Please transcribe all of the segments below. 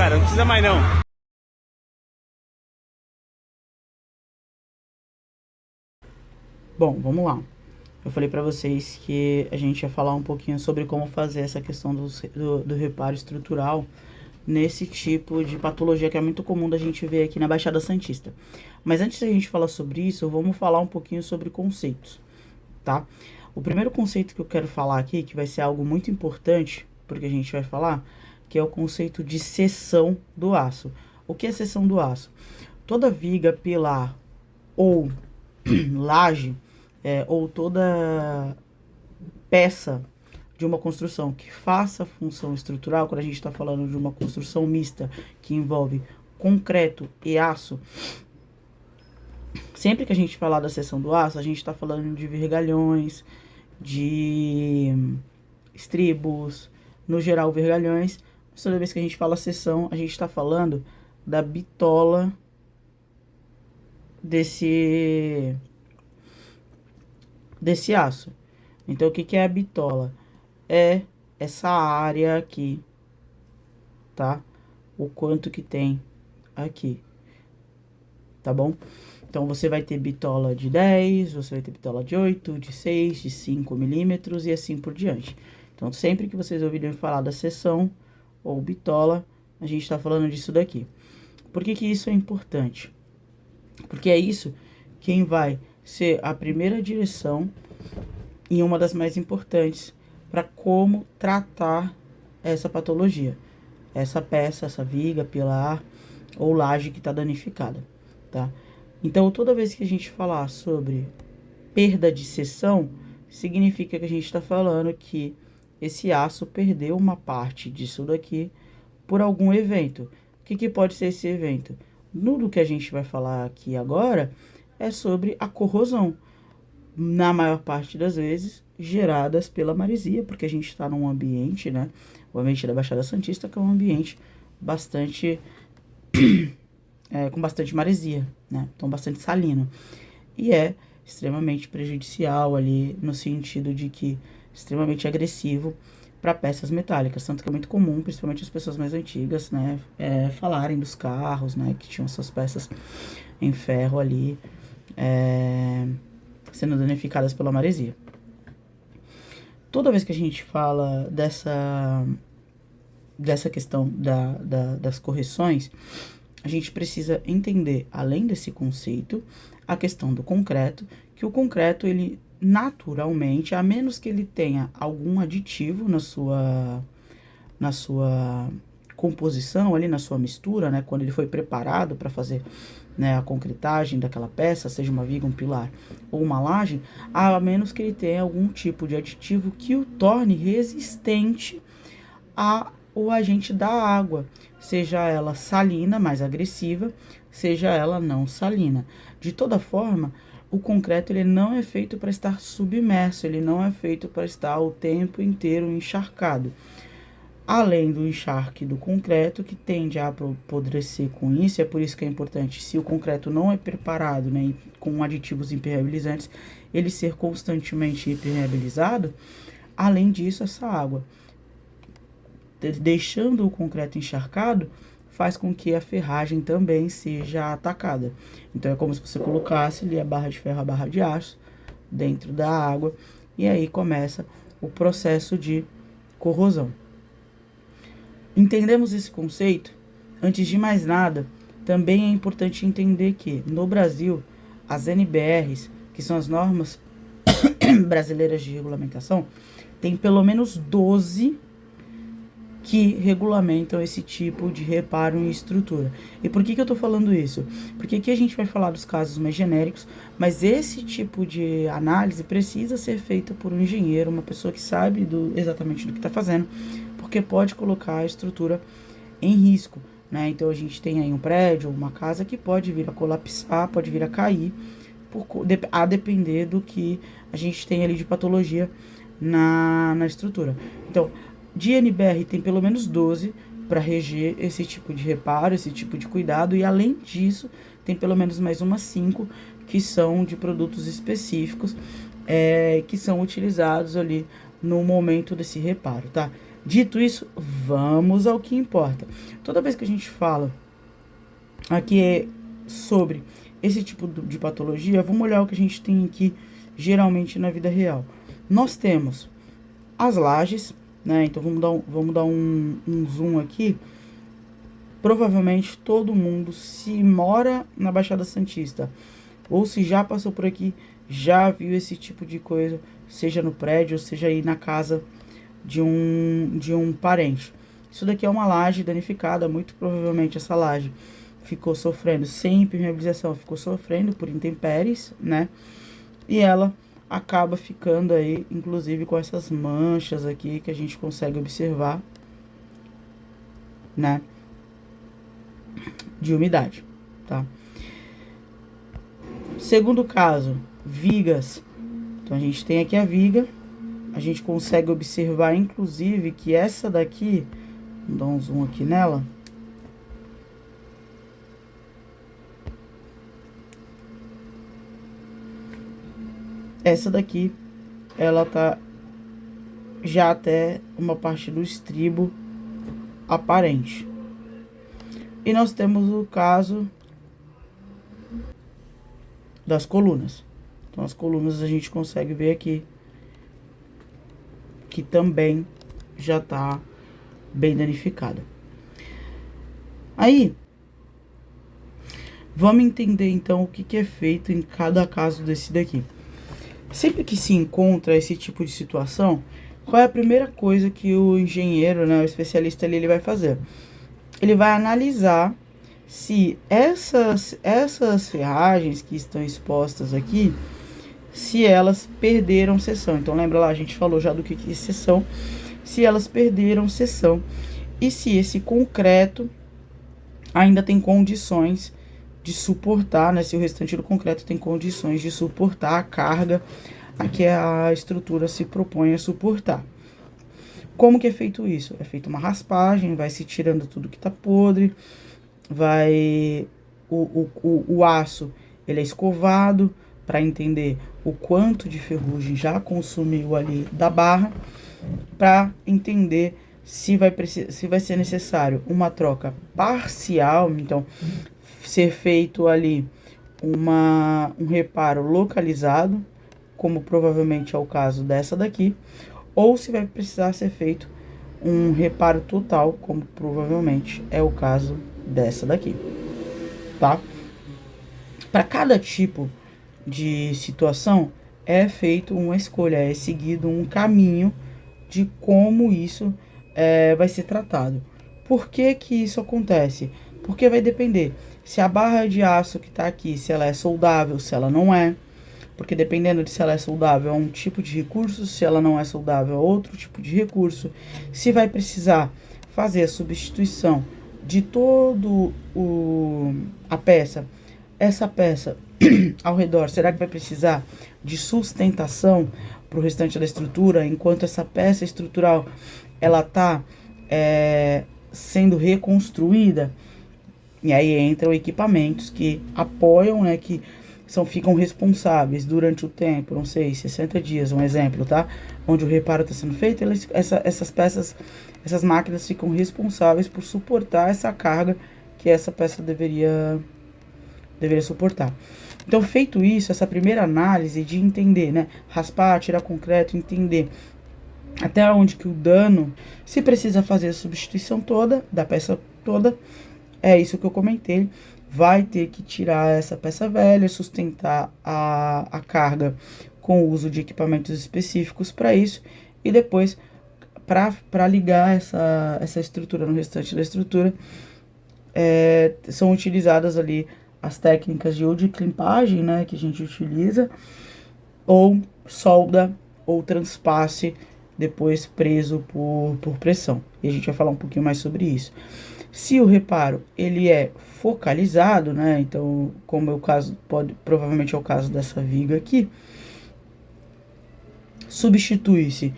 cara, não precisa mais não. Bom, vamos lá. Eu falei pra vocês que a gente ia falar um pouquinho sobre como fazer essa questão do reparo estrutural nesse tipo de patologia que é muito comum da gente ver aqui na Baixada Santista. Mas antes da gente falar sobre isso, vamos falar um pouquinho sobre conceitos, tá? O primeiro conceito que eu quero falar aqui, que vai ser algo muito importante, porque a gente vai falar, que é o conceito de seção do aço. O que é seção do aço? Toda viga, pilar ou laje, ou toda peça de uma construção que faça função estrutural, quando a gente está falando de uma construção mista que envolve concreto e aço, sempre que a gente falar da seção do aço, a gente está falando de vergalhões, de estribos, no geral vergalhões. Toda vez que a gente fala seção, a gente está falando da bitola desse aço. Então, o que que é a bitola? É essa área aqui, tá? O quanto que tem aqui, tá bom? Então, você vai ter bitola de 10, você vai ter bitola de 8, de 6, de 5 milímetros e assim por diante. Então, sempre que vocês ouvirem falar da seção ou bitola, a gente tá falando disso daqui. Por que que isso é importante? Porque é isso quem vai ser a primeira direção e uma das mais importantes para como tratar essa patologia. Essa peça, essa viga, pilar ou laje que está danificada, tá? Então, toda vez que a gente falar sobre perda de seção, significa que a gente está falando que esse aço perdeu uma parte disso daqui por algum evento. O que que pode ser esse evento? No do que a gente vai falar aqui agora é sobre a corrosão, na maior parte das vezes geradas pela maresia, porque a gente está num ambiente, né? O ambiente da Baixada Santista, que é um ambiente bastante com bastante maresia, né? Então, bastante salino. E é extremamente prejudicial ali, no sentido de que extremamente agressivo para peças metálicas. Tanto que é muito comum, principalmente as pessoas mais antigas, né? Falarem dos carros, né? Que tinham suas peças em ferro ali, sendo danificadas pela maresia. Toda vez que a gente fala dessa questão das correções, a gente precisa entender, além desse conceito, a questão do concreto, que o concreto, ele naturalmente, a menos que ele tenha algum aditivo na sua composição, ali na sua mistura, né, quando ele foi preparado para fazer, né, a concretagem daquela peça, seja uma viga, um pilar ou uma laje, a menos que ele tenha algum tipo de aditivo que o torne resistente ao agente da água, seja ela salina, mais agressiva, seja ela não salina. De toda forma, o concreto ele não é feito para estar submerso, ele não é feito para estar o tempo inteiro encharcado. Além do encharque do concreto, que tende a apodrecer com isso, é por isso que é importante, se o concreto não é preparado, né, com aditivos impermeabilizantes, ele ser constantemente impermeabilizado. Além disso, essa água, deixando o concreto encharcado, faz com que a ferragem também seja atacada. Então, é como se você colocasse ali a barra de ferro, a barra de aço, dentro da água, e aí começa o processo de corrosão. Entendemos esse conceito? Antes de mais nada, também é importante entender que, no Brasil, as NBRs, que são as normas brasileiras de regulamentação, tem pelo menos 12 que regulamentam esse tipo de reparo em estrutura. E por que eu tô falando isso? Porque aqui a gente vai falar dos casos mais genéricos, mas esse tipo de análise precisa ser feita por um engenheiro, uma pessoa que sabe exatamente do que está fazendo, porque pode colocar a estrutura em risco, né? Então a gente tem aí um prédio, uma casa que pode vir a colapsar, pode vir a cair, a depender do que a gente tem ali de patologia na estrutura. Então, de NBR tem pelo menos 12 para reger esse tipo de reparo, esse tipo de cuidado, e além disso, tem pelo menos mais umas 5 que são de produtos específicos, que são utilizados ali no momento desse reparo, tá? Dito isso, vamos ao que importa. Toda vez que a gente fala aqui sobre esse tipo de patologia, vamos olhar o que a gente tem aqui geralmente na vida real. Nós temos as lajes, né? Então vamos dar um zoom aqui. Provavelmente todo mundo, se mora na Baixada Santista ou se já passou por aqui, já viu esse tipo de coisa, seja no prédio, ou seja aí na casa de um parente. Isso daqui é uma laje danificada, muito provavelmente essa laje ficou sofrendo sem impermeabilização, ficou sofrendo por intempéries, né? E ela acaba ficando aí, inclusive com essas manchas aqui que a gente consegue observar, né? De umidade, tá? Segundo caso, vigas. Então a gente tem aqui a viga, a gente consegue observar inclusive que essa daqui, vou dar um zoom aqui nela. Essa daqui, ela tá já até uma parte do estribo aparente. E nós temos o caso das colunas. Então, as colunas a gente consegue ver aqui que também já tá bem danificada. Aí, vamos entender então o que é feito em cada caso desse daqui. Sempre que se encontra esse tipo de situação, qual é a primeira coisa que o engenheiro, né, o especialista ali, ele vai fazer? Ele vai analisar se essas ferragens que estão expostas aqui, se elas perderam seção. Então, lembra lá, a gente falou já do que é seção. Se elas perderam seção e se esse concreto ainda tem condições de suportar, né? Se o restante do concreto tem condições de suportar a carga a que a estrutura se propõe a suportar. Como que é feito isso? É feita uma raspagem, vai se tirando tudo que tá podre, o aço, ele é escovado para entender o quanto de ferrugem já consumiu ali da barra, para entender se vai ser necessário uma troca parcial, então ser feito ali um reparo localizado, como provavelmente é o caso dessa daqui, ou se vai precisar ser feito um reparo total, como provavelmente é o caso dessa daqui, tá? Para cada tipo de situação é feito uma escolha, é seguido um caminho de como isso vai ser tratado. Por que que isso acontece? Porque vai depender se a barra de aço que tá aqui, se ela é soldável, se ela não é. Porque dependendo de se ela é soldável, é um tipo de recurso, se ela não é soldável, é outro tipo de recurso. Se vai precisar fazer a substituição de todo a peça, essa peça ao redor, será que vai precisar de sustentação para o restante da estrutura, enquanto essa peça estrutural ela tá sendo reconstruída? E aí entram equipamentos que apoiam, né, que ficam responsáveis durante o tempo, não sei, 60 dias, um exemplo, tá? Onde o reparo está sendo feito, essas peças, essas máquinas ficam responsáveis por suportar essa carga que essa peça deveria suportar. Então, feito isso, essa primeira análise de entender, né? Raspar, tirar concreto, entender até onde que o dano, se precisa fazer a substituição toda, da peça toda, é isso que eu comentei. Vai ter que tirar essa peça velha, sustentar a carga com o uso de equipamentos específicos para isso. E depois, para ligar essa estrutura no restante da estrutura, são utilizadas ali as técnicas de climpagem, né, que a gente utiliza, ou solda ou transpasse, depois preso por pressão. E a gente vai falar um pouquinho mais sobre isso. Se o reparo ele é focalizado, né? Então, como é o caso, provavelmente é o caso dessa viga aqui, substitui-se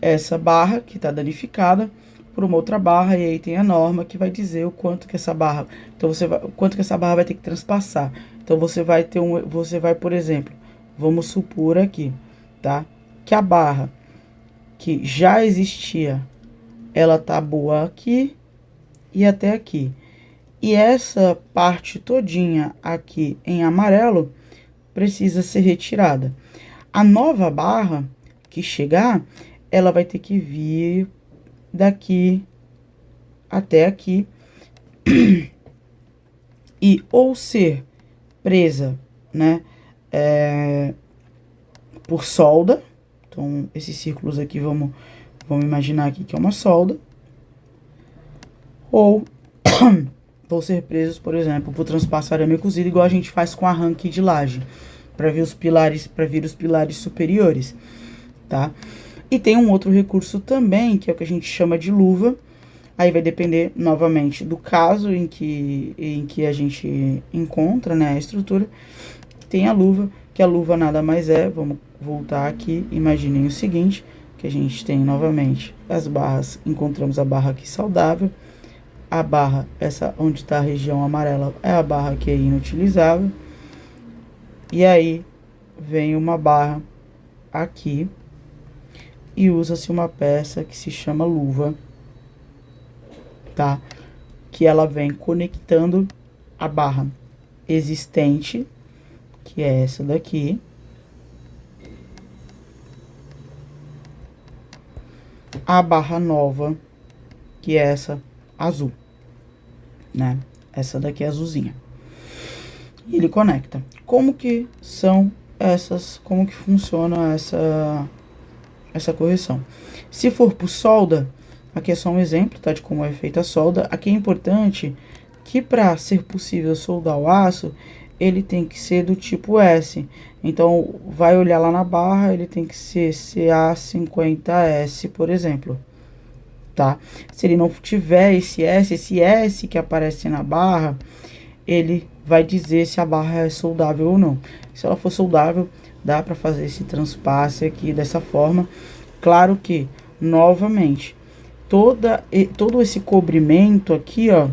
essa barra que está danificada por uma outra barra, e aí tem a norma que vai dizer o quanto que essa barra, então o quanto que essa barra vai ter que transpassar. Então você vai, por exemplo, vamos supor aqui, tá? Que a barra que já existia ela tá boa aqui e até aqui. E essa parte todinha aqui em amarelo precisa ser retirada. A nova barra que chegar, ela vai ter que vir daqui até aqui e ou ser presa, né, por solda. Então, esses círculos aqui, vamos imaginar aqui que é uma solda. Ou vão ser presos, por exemplo, por transpasso arame cozido, igual a gente faz com arranque de laje, para ver os pilares, superiores, tá? E tem um outro recurso também, que é o que a gente chama de luva. Aí vai depender, novamente, do caso em que a gente encontra, né, a estrutura. Tem a luva, que a luva nada mais é, vamos voltar aqui, imaginem o seguinte, que a gente tem, novamente, as barras, encontramos a barra aqui saudável, a barra, essa onde está a região amarela, é a barra que é inutilizável, e aí vem uma barra aqui, e usa-se uma peça que se chama luva, tá? Que ela vem conectando a barra existente, que é essa daqui, a barra nova, que é essa azul, né? Essa daqui é azulzinha. E ele conecta. Como que são essas, como que funciona essa correção? Se for por solda, aqui é só um exemplo, tá, de como é feita a solda. Aqui é importante que para ser possível soldar o aço, ele tem que ser do tipo S. Então, vai olhar lá na barra, ele tem que ser CA50S, por exemplo, tá? Se ele não tiver esse S que aparece na barra, ele vai dizer se a barra é soldável ou não. Se ela for soldável, dá para fazer esse transpasse aqui dessa forma. Claro que, novamente, todo esse cobrimento aqui, ó,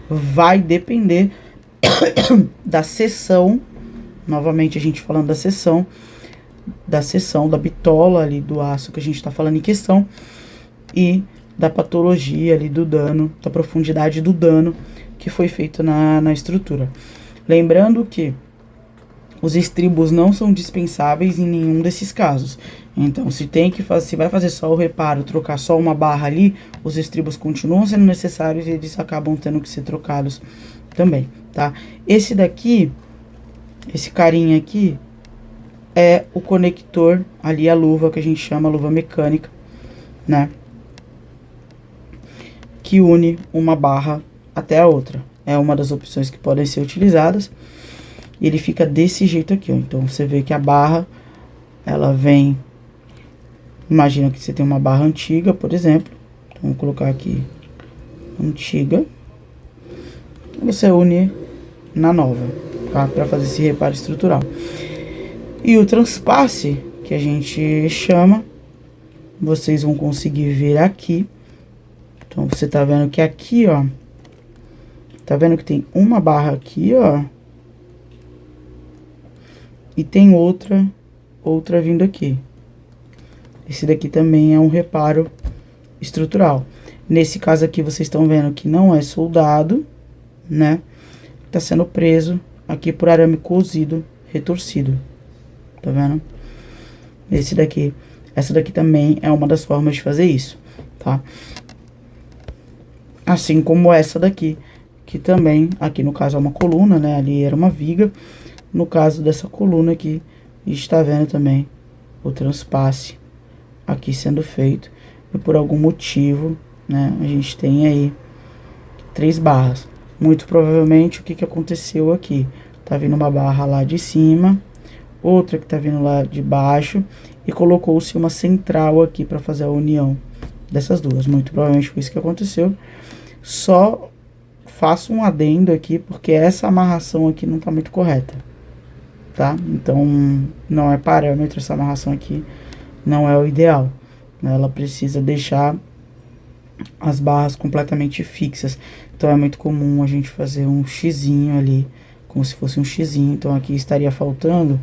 vai depender da seção, novamente a gente falando da seção, da bitola ali do aço que a gente tá falando em questão, e da patologia ali do dano, da profundidade do dano que foi feito na estrutura. Lembrando que os estribos não são dispensáveis em nenhum desses casos. Então, se vai fazer só o reparo, trocar só uma barra ali, os estribos continuam sendo necessários e eles acabam tendo que ser trocados também, tá? Esse daqui, esse carinha aqui, é o conector, ali a luva que a gente chama luva mecânica, né? Que une uma barra até a outra. É uma das opções que podem ser utilizadas. E ele fica desse jeito aqui, ó. Então, você vê que a barra, ela vem... Imagina que você tem uma barra antiga, por exemplo. Então, vamos colocar aqui, antiga. Você une na nova, tá? Para fazer esse reparo estrutural. E o transpasse, que a gente chama, vocês vão conseguir ver aqui. Então, você tá vendo que aqui, ó, tá vendo que tem uma barra aqui, ó, e tem outra vindo aqui. Esse daqui também é um reparo estrutural. Nesse caso aqui, vocês estão vendo que não é soldado, né? Tá sendo preso aqui por arame cozido, retorcido. Tá vendo? Essa daqui também é uma das formas de fazer isso, tá? Assim como essa daqui, que também, aqui no caso é uma coluna, né? Ali era uma viga. No caso dessa coluna aqui, a gente tá vendo também o transpasse aqui sendo feito. E por algum motivo, né? A gente tem aí 3 barras. Muito provavelmente, o que que aconteceu aqui? Tá vindo uma barra lá de cima, outra que tá vindo lá de baixo, e colocou-se uma central aqui para fazer a união dessas duas. Muito provavelmente foi isso que aconteceu. Só faço um adendo aqui, porque essa amarração aqui não tá muito correta, tá? Então, não é parâmetro, essa amarração aqui não é o ideal, né? Ela precisa deixar as barras completamente fixas. Então, é muito comum a gente fazer um xizinho ali, como se fosse um xizinho. Então, aqui estaria faltando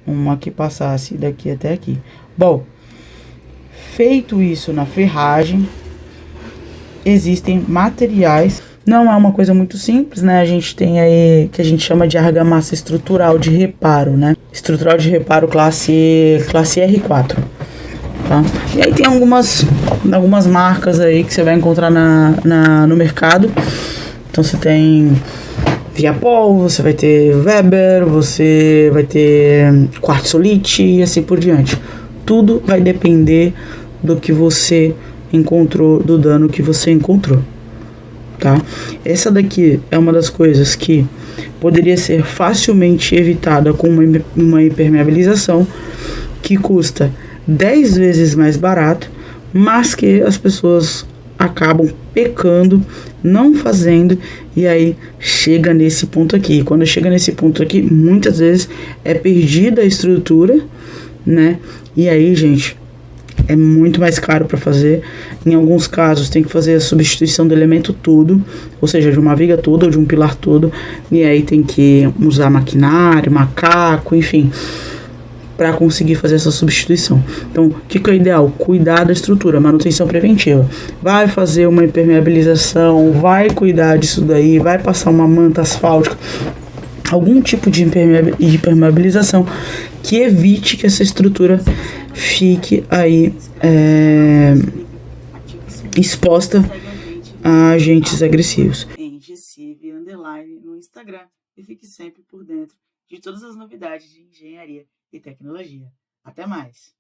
uma que passasse daqui até aqui. Bom, Feito isso na ferragem, existem materiais. Não é uma coisa muito simples, né? A gente tem aí que a gente chama de argamassa estrutural de reparo, né? Estrutural de reparo classe R4, tá? E aí tem algumas marcas aí que você vai encontrar no mercado. Então você tem Viapol, você vai ter Weber, você vai ter Quartzolite e assim por diante. Tudo vai depender do que você encontrou, do dano que você encontrou, tá? Essa daqui é uma das coisas que poderia ser facilmente evitada com uma impermeabilização que custa 10 vezes mais barato, mas que as pessoas acabam pecando, não fazendo, e aí chega nesse ponto aqui. E quando chega nesse ponto aqui, muitas vezes é perdida a estrutura, né? E aí, gente, é muito mais caro para fazer. Em alguns casos tem que fazer a substituição do elemento todo, ou seja, de uma viga toda ou de um pilar todo, e aí tem que usar maquinário, macaco, enfim, para conseguir fazer essa substituição. Então, o que é o ideal? Cuidar da estrutura, manutenção preventiva. Vai fazer uma impermeabilização, vai cuidar disso daí, vai passar uma manta asfáltica, algum tipo de impermeabilização que evite que essa estrutura fique aí exposta a agentes agressivos. Em Gessive _ no Instagram, e fique sempre por dentro de todas as novidades de engenharia e tecnologia. Até mais!